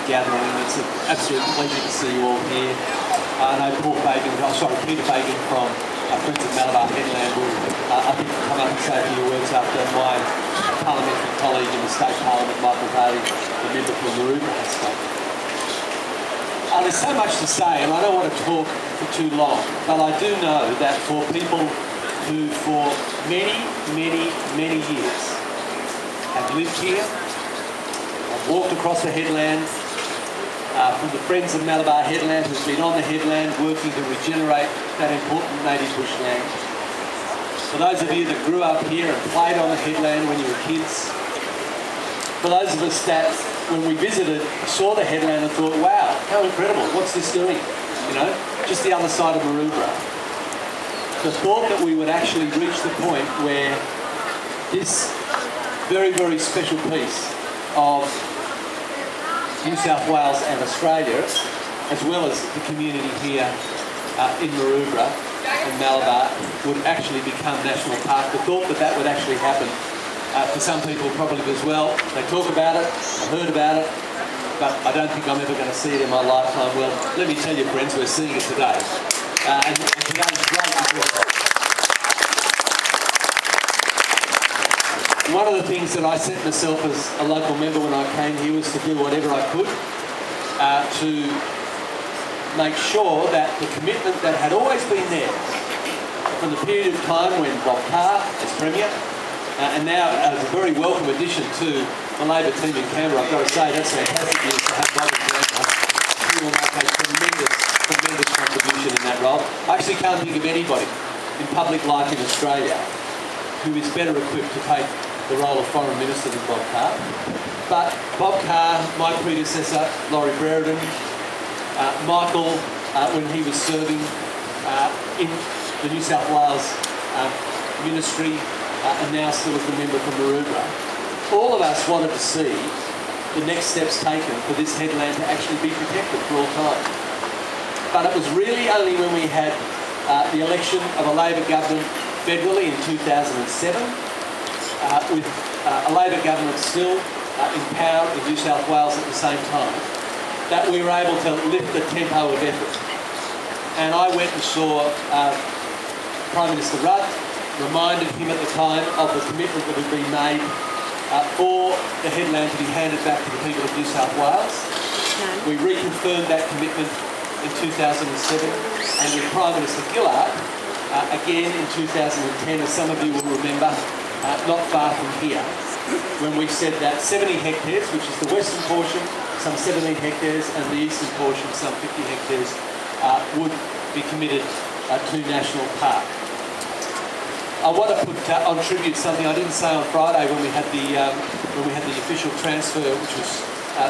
gathering. It's an absolute pleasure to see you all here. I know Peter Fagan from our friends at Malabar Headland will, I think, come up and say a few words after my parliamentary colleague in the State Parliament, Michael Bailey, the member for Maroubra, has spoken. There's so much to say, and I don't want to talk for too long, but I do know that for people who for many, many, many years have lived here, have walked across the headland, from the friends of Malabar Headland who've been on the headland working to regenerate that important native bushland. For those of you that grew up here and played on the headland when you were kids, for those of us that, when we visited, saw the headland and thought, wow, how incredible, what's this doing? You know, just the other side of Maroubra. The thought that we would actually reach the point where this very, very special piece of New South Wales and Australia, as well as the community here in Maroubra and Malabar, would actually become National Park. The thought that that would actually happen for some people probably as well. They talk about it, I've heard about it, but I don't think I'm ever going to see it in my lifetime. Well, let me tell you, friends, we're seeing it today. And today's great because one of the things that I set myself as a local member when I came here was to do whatever I could to make sure that the commitment that had always been there from the period of time when Bob Carr as Premier, and now as a very welcome addition to the Labor team in Canberra, I've got to say that's fantastic news to have Bob in Canberra. He will make a tremendous, tremendous contribution in that role. I actually can't think of anybody in public life in Australia who is better equipped to take the role of Foreign Minister than Bob Carr. But Bob Carr, my predecessor, Laurie Brereton, Michael, when he was serving in the New South Wales Ministry, and now still as the member for Maroubra, all of us wanted to see the next steps taken for this headland to actually be protected for all time. But it was really only when we had the election of a Labor government federally in 2007, with a Labor government still in power in New South Wales at the same time, that we were able to lift the tempo of effort. And I went and saw Prime Minister Rudd, reminded him at the time of the commitment that had been made for the headland to be handed back to the people of New South Wales. We reconfirmed that commitment in 2007, and with Prime Minister Gillard again in 2010, as some of you will remember, not far from here, when we said that 70 hectares, which is the western portion, some 17 hectares, and the eastern portion, some 50 hectares, would be committed to National Park. I want to put on tribute something I didn't say on Friday when we had the official transfer, which was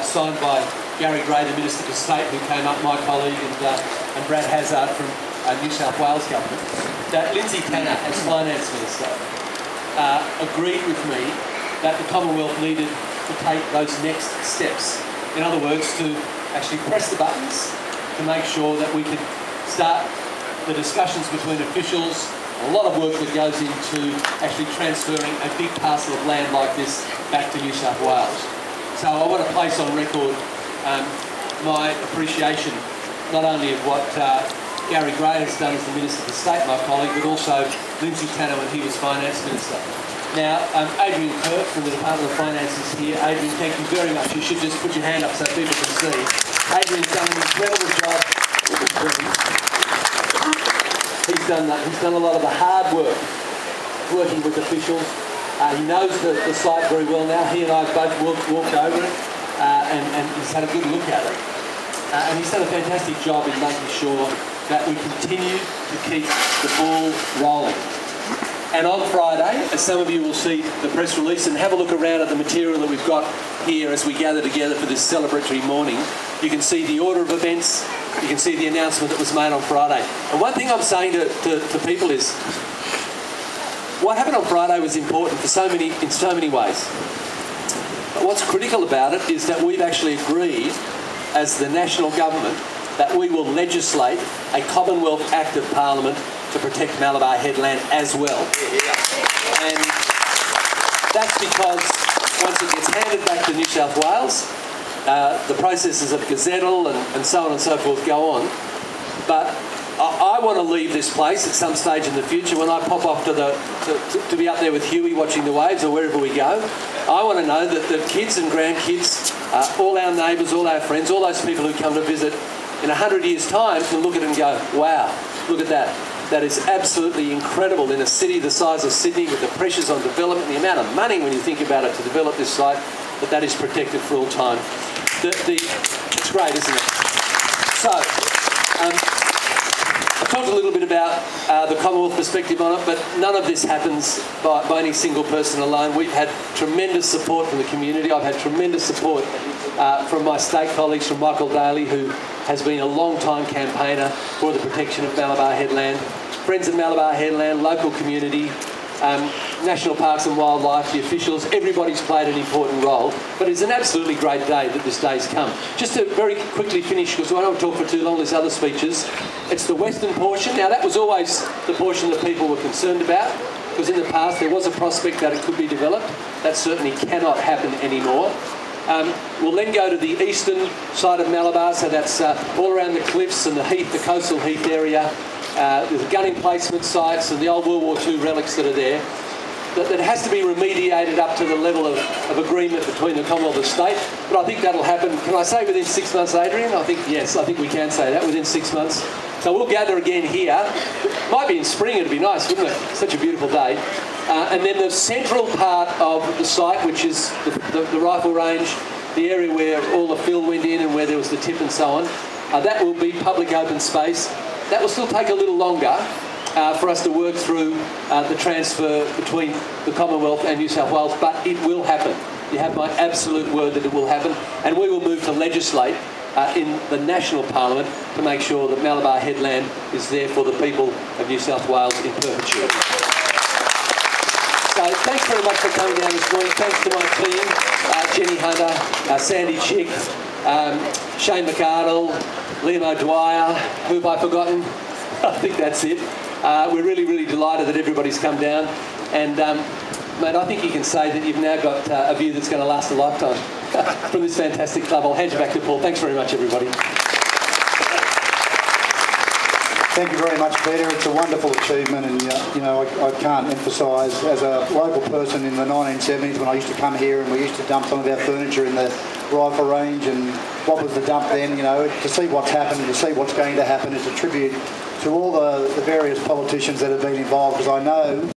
signed by Garrett, the Minister for State, who came up, my colleague, and Brad Hazzard from New South Wales Government, that Lindsay Tanner, as Finance Minister, agreed with me that the Commonwealth needed to take those next steps. In other words, to actually press the buttons to make sure that we could start the discussions between officials, a lot of work that goes into actually transferring a big parcel of land like this back to New South Wales. So I want to place on record my appreciation not only of what Gary Gray has done as the Minister for State, my colleague, but also Lindsay Tanner when he was Finance Minister. Now, Adrian Kirk from the Department of Finance is here. Adrian, thank you very much. You should just put your hand up so people can see. Adrian's done an incredible job. He's done a lot of the hard work working with officials. He knows the site very well now. He and I both walked over it and he's had a good look at it. And he's done a fantastic job in making sure that we continue to keep the ball rolling. And on Friday, as some of you will see the press release and have a look around at the material that we've got here as we gather together for this celebratory morning, you can see the order of events, you can see the announcement that was made on Friday. And one thing I'm saying to people is, what happened on Friday was important for in so many ways. But what's critical about it is that we've actually agreed as the national government that we will legislate a Commonwealth Act of Parliament to protect Malabar Headland as well. And that's because once it gets handed back to New South Wales, the processes of gazettal and so on and so forth go on. But I want to leave this place at some stage in the future when I pop off to be up there with Huey watching the waves or wherever we go. I want to know that the kids and grandkids, all our neighbours, all our friends, all those people who come to visit in 100 years' time can look at it and go, wow, look at that. That is absolutely incredible in a city the size of Sydney with the pressures on development, the amount of money when you think about it to develop this site, that is protected for all time. It's great, isn't it? So, I talked a little bit about the Commonwealth perspective on it, but none of this happens by any single person alone. We've had tremendous support from the community. I've had tremendous support from my state colleagues, from Michael Daly, who has been a long-time campaigner for the protection of Malabar Headland, friends of Malabar Headland, local community, National Parks and Wildlife, the officials, everybody's played an important role. But it's an absolutely great day that this day's come. Just to very quickly finish, because I don't talk for too long, there's other speeches. It's the western portion. Now, that was always the portion that people were concerned about, because in the past there was a prospect that it could be developed. That certainly cannot happen anymore. We'll then go to the eastern side of Malabar, so that's all around the cliffs and the heath, the coastal heath area. There's gun emplacement sites and the old World War II relics that are there. That has to be remediated up to the level of agreement between the Commonwealth and State. But I think that'll happen, can I say within 6 months, Adrian? I think, yes, I think we can say that, within 6 months. So we'll gather again here. Might be in spring, it'd be nice, wouldn't it? Such a beautiful day. And then the central part of the site, which is the rifle range, the area where all the fill went in and where there was the tip and so on, that will be public open space. That will still take a little longer for us to work through the transfer between the Commonwealth and New South Wales, but it will happen. You have my absolute word that it will happen, and we will move to legislate in the National Parliament to make sure that Malabar Headland is there for the people of New South Wales in perpetuity. So thanks very much for coming down this morning. Thanks to my team, Jenny Hunter, Sandy Chick, Shane McArdle, Liam O'Dwyer. Who have I forgotten? I think that's it. We're really, really delighted that everybody's come down. And, mate, I think you can say that you've now got a view that's going to last a lifetime from this fantastic club. I'll hand you back to Paul. Thanks very much, everybody. Thank you very much, Peter. It's a wonderful achievement, and you know, I can't emphasise, as a local person in the 1970s when I used to come here and we used to dump some of our furniture in the rifle range, and what was the dump then, you know, to see what's happened and to see what's going to happen is a tribute to all the various politicians that have been involved, because I know